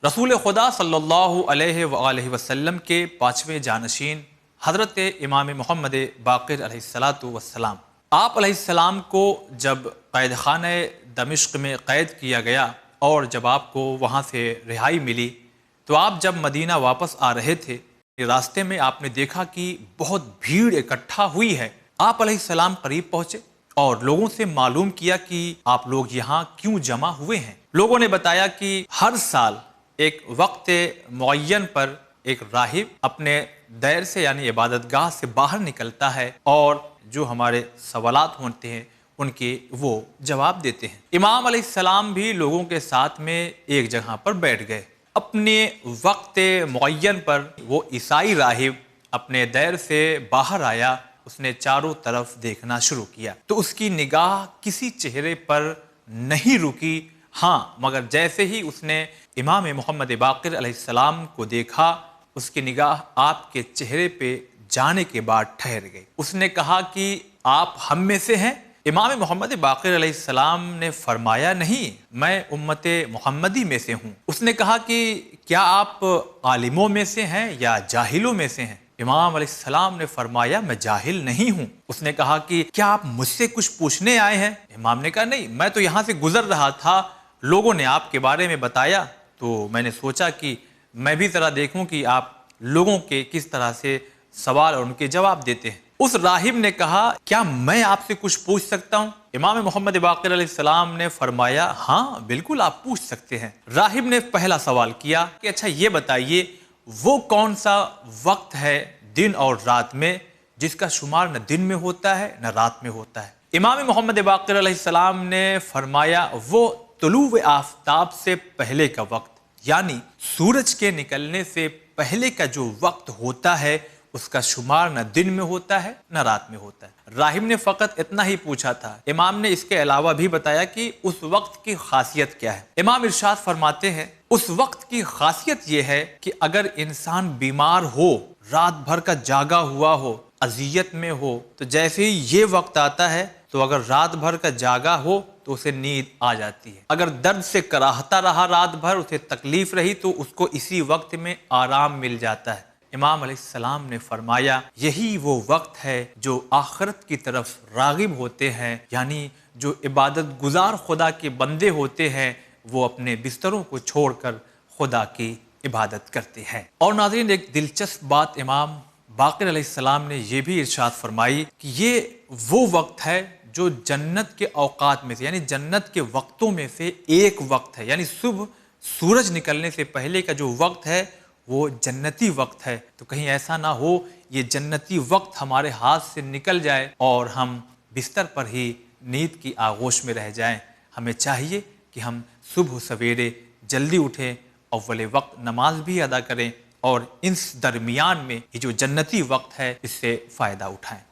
رسول خدا صلی اللہ علیہ وآلہ وسلم کے پانچویں جانشین حضرت امام محمد باقر علیہ الصلاۃ والسلام، آپ علیہ السلام کو جب قید خانہ دمشق میں قید کیا گیا اور جب آپ کو وہاں سے رہائی ملی تو آپ جب مدینہ واپس آ رہے تھے، راستے میں آپ نے دیکھا کہ بہت بھیڑ اکٹھا ہوئی ہے۔ آپ علیہ السلام قریب پہنچے اور لوگوں سے معلوم کیا کہ آپ لوگ یہاں کیوں جمع ہوئے ہیں۔ لوگوں نے بتایا کہ ہر سال ایک وقت معین پر ایک راہب اپنے دیر سے یعنی عبادت گاہ سے باہر نکلتا ہے اور جو ہمارے سوالات ہوتے ہیں ان کے وہ جواب دیتے ہیں۔ امام علیہ السلام بھی لوگوں کے ساتھ میں ایک جگہ پر بیٹھ گئے۔ اپنے وقت معین پر وہ عیسائی راہب اپنے دیر سے باہر آیا، اس نے چاروں طرف دیکھنا شروع کیا تو اس کی نگاہ کسی چہرے پر نہیں رکی، ہاں مگر جیسے ہی اس نے امام محمد باقر علیہ السلام کو دیکھا اس کی نگاہ آپ کے چہرے پہ جانے کے بعد ٹھہر گئی۔ اس نے کہا کہ آپ ہم میں سے ہیں؟ امام محمد باقر علیہ السلام نے فرمایا نہیں، میں امت محمدی میں سے ہوں۔ اس نے کہا کہ کیا آپ عالموں میں سے ہیں یا جاہلوں میں سے ہیں؟ امام علیہ السلام نے فرمایا میں جاہل نہیں ہوں۔ اس نے کہا کہ کیا آپ مجھ سے کچھ پوچھنے آئے ہیں؟ امام نے کہا نہیں، میں تو یہاں سے گزر رہا تھا، لوگوں نے آپ کے بارے میں بتایا تو میں نے سوچا کہ میں بھی ذرا دیکھوں کہ آپ لوگوں کے کس طرح سے سوال اور ان کے جواب دیتے ہیں۔ اس راہب نے کہا کیا میں آپ سے کچھ پوچھ سکتا ہوں؟ امام محمد باقر علیہ السلام نے فرمایا ہاں بالکل آپ پوچھ سکتے ہیں۔ راہب نے پہلا سوال کیا کہ اچھا یہ بتائیے وہ کون سا وقت ہے دن اور رات میں جس کا شمار نہ دن میں ہوتا ہے نہ رات میں ہوتا ہے؟ امام محمد باقر علیہ السلام نے فرمایا وہ طلوع آفتاب سے پہلے کا وقت، یعنی سورج کے نکلنے سے پہلے کا جو وقت ہوتا ہے اس کا شمار نہ دن میں ہوتا ہے نہ رات میں ہوتا ہے۔ راہب نے فقط اتنا ہی پوچھا تھا۔ امام نے اس کے علاوہ بھی بتایا کہ اس وقت کی خاصیت کیا ہے۔ امام ارشاد فرماتے ہیں اس وقت کی خاصیت یہ ہے کہ اگر انسان بیمار ہو، رات بھر کا جاگا ہوا ہو، اذیت میں ہو، تو جیسے ہی یہ وقت آتا ہے تو اگر رات بھر کا جاگا ہو تو اسے نیند آ جاتی ہے۔ اگر درد سے کراہتا رہا رات بھر، اسے تکلیف رہی تو اس کو اسی وقت میں آرام مل جاتا ہے۔ امام علیہ السلام نے فرمایا یہی وہ وقت ہے جو آخرت کی طرف راغب ہوتے ہیں، یعنی جو عبادت گزار خدا کے بندے ہوتے ہیں وہ اپنے بستروں کو چھوڑ کر خدا کی عبادت کرتے ہیں۔ اور ناظرین ایک دلچسپ بات امام باقر علیہ السلام نے یہ بھی ارشاد فرمائی کہ یہ وہ وقت ہے جو جنت کے اوقات میں سے یعنی جنت کے وقتوں میں سے ایک وقت ہے، یعنی صبح سورج نکلنے سے پہلے کا جو وقت ہے وہ جنتی وقت ہے۔ تو کہیں ایسا نہ ہو یہ جنتی وقت ہمارے ہاتھ سے نکل جائے اور ہم بستر پر ہی نیند کی آغوش میں رہ جائیں۔ ہمیں چاہیے کہ ہم صبح سویرے جلدی اٹھیں، اول وقت نماز بھی ادا کریں اور اس درمیان میں یہ جو جنتی وقت ہے اس سے فائدہ اٹھائیں۔